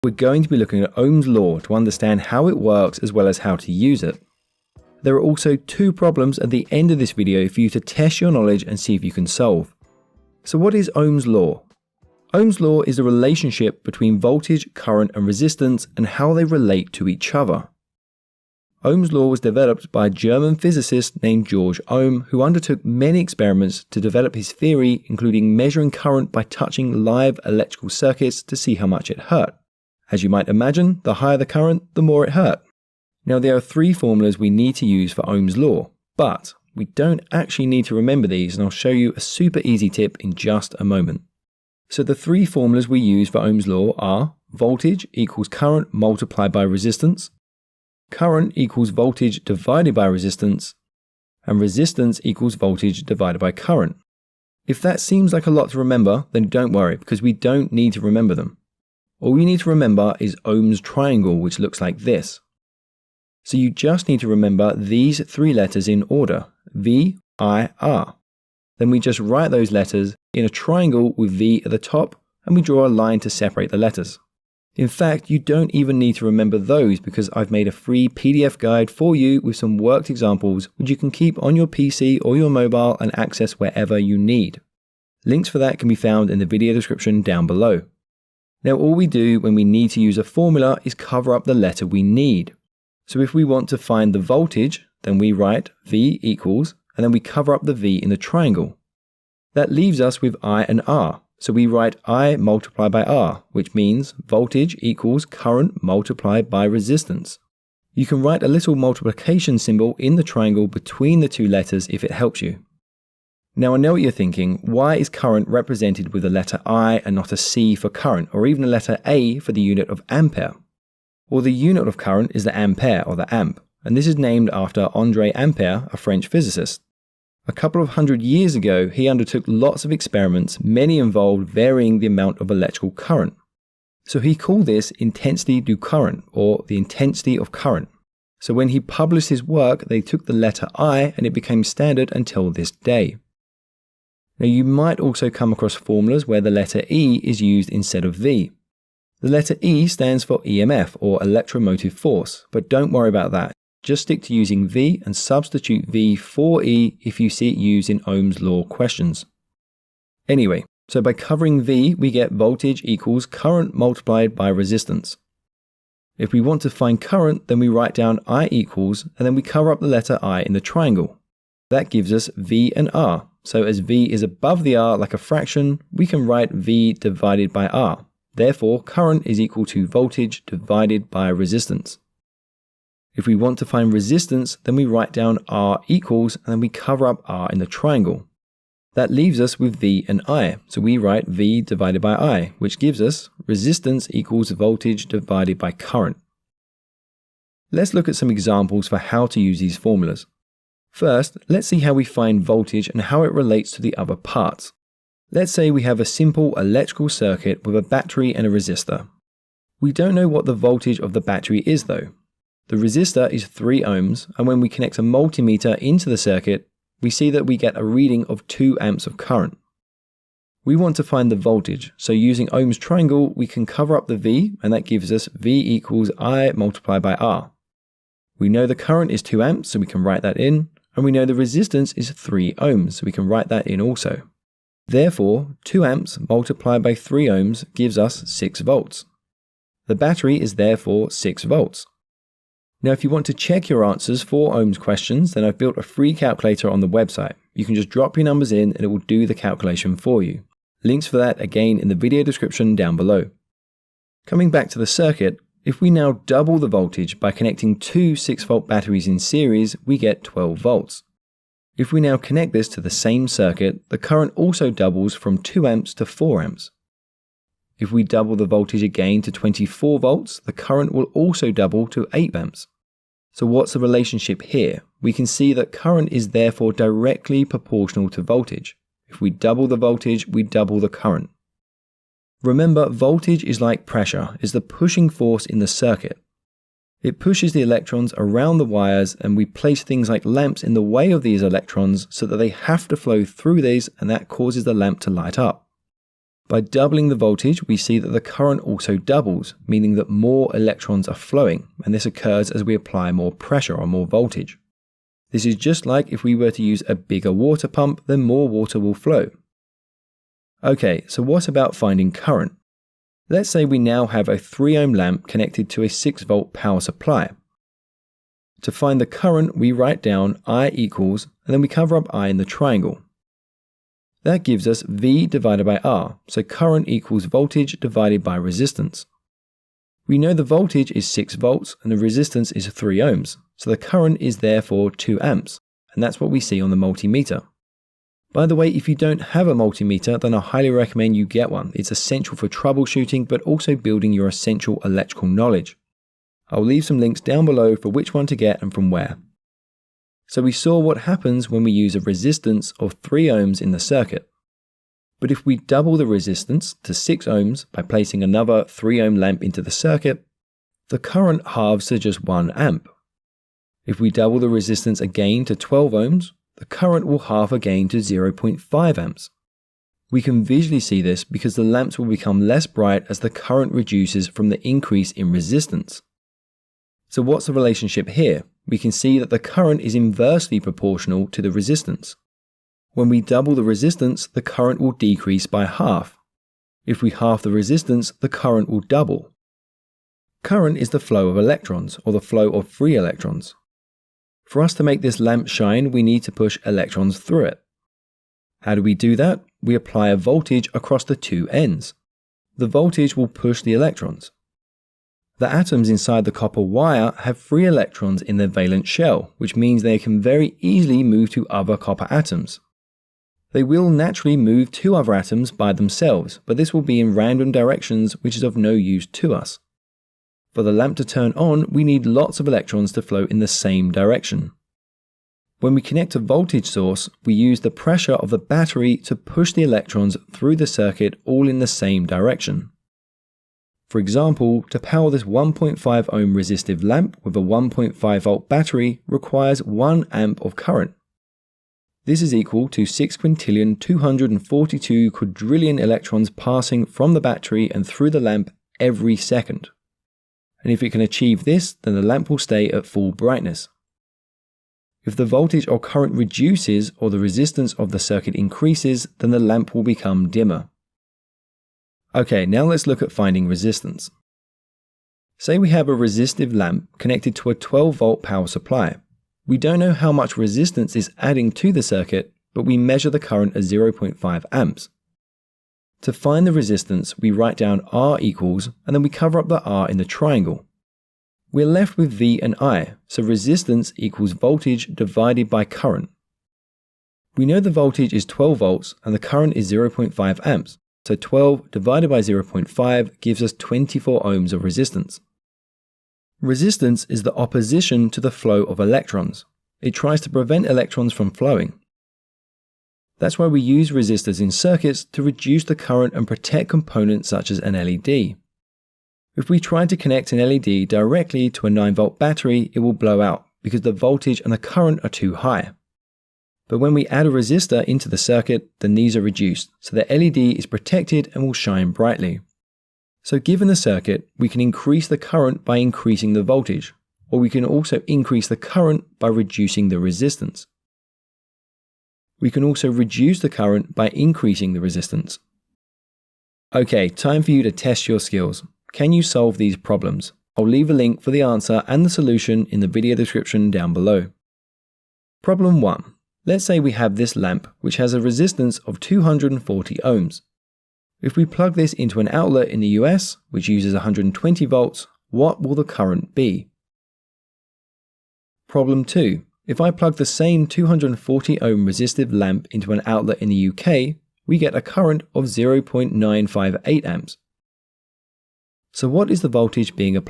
We're going to be looking at Ohm's law to understand how it works as well as how to use it. There are also 2 problems at the end of this video for you to test your knowledge and see if you can solve. So what is Ohm's law? Ohm's law is the relationship between voltage, current and resistance and how they relate to each other. Ohm's law was developed by a German physicist named George Ohm, who undertook many experiments to develop his theory, including measuring current by touching live electrical circuits to see how much it hurt. As you might imagine, the higher the current, the more it hurt. Now there are 3 formulas we need to use for Ohm's law, but we don't actually need to remember these, and I'll show you a super easy tip in just a moment. So the 3 formulas we use for Ohm's law are voltage equals current multiplied by resistance, current equals voltage divided by resistance, and resistance equals voltage divided by current. If that seems like a lot to remember, then don't worry, because we don't need to remember them. All you need to remember is Ohm's triangle, which looks like this. So you just need to remember these 3 letters in order, V, I, R. Then we just write those letters in a triangle with V at the top, and we draw a line to separate the letters. In fact, you don't even need to remember those because I've made a free PDF guide for you with some worked examples which you can keep on your PC or your mobile and access wherever you need. Links for that can be found in the video description down below. Now all we do when we need to use a formula is cover up the letter we need. So if we want to find the voltage, then we write V equals, and then we cover up the V in the triangle. That leaves us with I and R. So we write I multiplied by R, which means voltage equals current multiplied by resistance. You can write a little multiplication symbol in the triangle between the 2 letters if it helps you. Now I know what you're thinking, why is current represented with the letter I and not a C for current, or even a letter A for the unit of ampere? Well, the unit of current is the ampere, or the amp, and this is named after André Ampère, a French physicist. A couple of 100 years ago, he undertook lots of experiments, many involved varying the amount of electrical current. So he called this intensity du current, or the intensity of current. So when he published his work, they took the letter I and it became standard until this day. Now you might also come across formulas where the letter E is used instead of V. The letter E stands for EMF, or electromotive force, but don't worry about that. Just stick to using V and substitute V for E if you see it used in Ohm's law questions. Anyway, so by covering V, we get voltage equals current multiplied by resistance. If we want to find current, then we write down I equals, and then we cover up the letter I in the triangle. That gives us V and R. So as V is above the R like a fraction, we can write V divided by R. Therefore, current is equal to voltage divided by resistance. If we want to find resistance, then we write down R equals, and then we cover up R in the triangle. That leaves us with V and I, so we write V divided by I, which gives us resistance equals voltage divided by current. Let's look at some examples for how to use these formulas. First, let's see how we find voltage and how it relates to the other parts. Let's say we have a simple electrical circuit with a battery and a resistor. We don't know what the voltage of the battery is though. The resistor is 3 ohms, and when we connect a multimeter into the circuit, we see that we get a reading of 2 amps of current. We want to find the voltage, so using Ohm's triangle, we can cover up the V, and that gives us V equals I multiplied by R. We know the current is 2 amps, so we can write that in, and we know the resistance is 3 ohms, so we can write that in also. Therefore, 2 amps multiplied by 3 ohms gives us 6 volts. The battery is therefore 6 volts. Now if you want to check your answers for Ohm's questions, then I've built a free calculator on the website. You can just drop your numbers in and it will do the calculation for you. Links for that again in the video description down below. Coming back to the circuit, if we now double the voltage by connecting 2 6-volt batteries in series, we get 12 volts. If we now connect this to the same circuit, the current also doubles from 2 amps to 4 amps. If we double the voltage again to 24 volts, the current will also double to 8 amps. So what's the relationship here? We can see that current is therefore directly proportional to voltage. If we double the voltage, we double the current. Remember, voltage is like pressure, is the pushing force in the circuit. It pushes the electrons around the wires, and we place things like lamps in the way of these electrons so that they have to flow through these, and that causes the lamp to light up. By doubling the voltage, we see that the current also doubles, meaning that more electrons are flowing, and this occurs as we apply more pressure or more voltage. This is just like if we were to use a bigger water pump, then more water will flow. Okay, so what about finding current? Let's say we now have a 3 ohm lamp connected to a 6 volt power supply. To find the current, we write down I equals, and then we cover up I in the triangle. That gives us V divided by R, so current equals voltage divided by resistance. We know the voltage is 6 volts and the resistance is 3 ohms, so the current is therefore 2 amps, and that's what we see on the multimeter. By the way, if you don't have a multimeter, then I highly recommend you get one. It's essential for troubleshooting, but also building your essential electrical knowledge. I'll leave some links down below for which one to get and from where. So we saw what happens when we use a resistance of 3 ohms in the circuit. But if we double the resistance to 6 ohms by placing another 3 ohm lamp into the circuit, the current halves to just 1 amp. If we double the resistance again to 12 ohms, the current will halve again to 0.5 amps. We can visually see this because the lamps will become less bright as the current reduces from the increase in resistance. So what's the relationship here? We can see that the current is inversely proportional to the resistance. When we double the resistance, the current will decrease by half. If we halve the resistance, the current will double. Current is the flow of electrons, or the flow of free electrons. For us to make this lamp shine, we need to push electrons through it. How do we do that? We apply a voltage across the two ends. The voltage will push the electrons. The atoms inside the copper wire have free electrons in their valence shell, which means they can very easily move to other copper atoms. They will naturally move to other atoms by themselves, but this will be in random directions, which is of no use to us. For the lamp to turn on, we need lots of electrons to flow in the same direction. When we connect a voltage source, we use the pressure of the battery to push the electrons through the circuit all in the same direction. For example, to power this 1.5 ohm resistive lamp with a 1.5 volt battery requires 1 amp of current. This is equal to 6,242 quadrillion electrons passing from the battery and through the lamp every second. And if it can achieve this, then the lamp will stay at full brightness. If the voltage or current reduces or the resistance of the circuit increases, then the lamp will become dimmer. Okay, now let's look at finding resistance. Say we have a resistive lamp connected to a 12 volt power supply. We don't know how much resistance is adding to the circuit, but we measure the current as 0.5 amps. To find the resistance, we write down R equals, and then we cover up the R in the triangle. We're left with V and I, so resistance equals voltage divided by current. We know the voltage is 12 volts and the current is 0.5 amps. So 12 divided by 0.5 gives us 24 ohms of resistance. Resistance is the opposition to the flow of electrons. It tries to prevent electrons from flowing. That's why we use resistors in circuits to reduce the current and protect components such as an LED. If we try to connect an LED directly to a 9 volt battery, it will blow out because the voltage and the current are too high. But when we add a resistor into the circuit, then these are reduced, so the LED is protected and will shine brightly. So given the circuit, we can increase the current by increasing the voltage, or we can also increase the current by reducing the resistance. We can also reduce the current by increasing the resistance. Okay, time for you to test your skills. Can you solve these problems? I'll leave a link for the answer and the solution in the video description down below. Problem 1. Let's say we have this lamp which has a resistance of 240 ohms. If we plug this into an outlet in the US, which uses 120 volts, what will the current be? Problem 2. If I plug the same 240 ohm resistive lamp into an outlet in the UK, we get a current of 0.958 amps. So what is the voltage being applied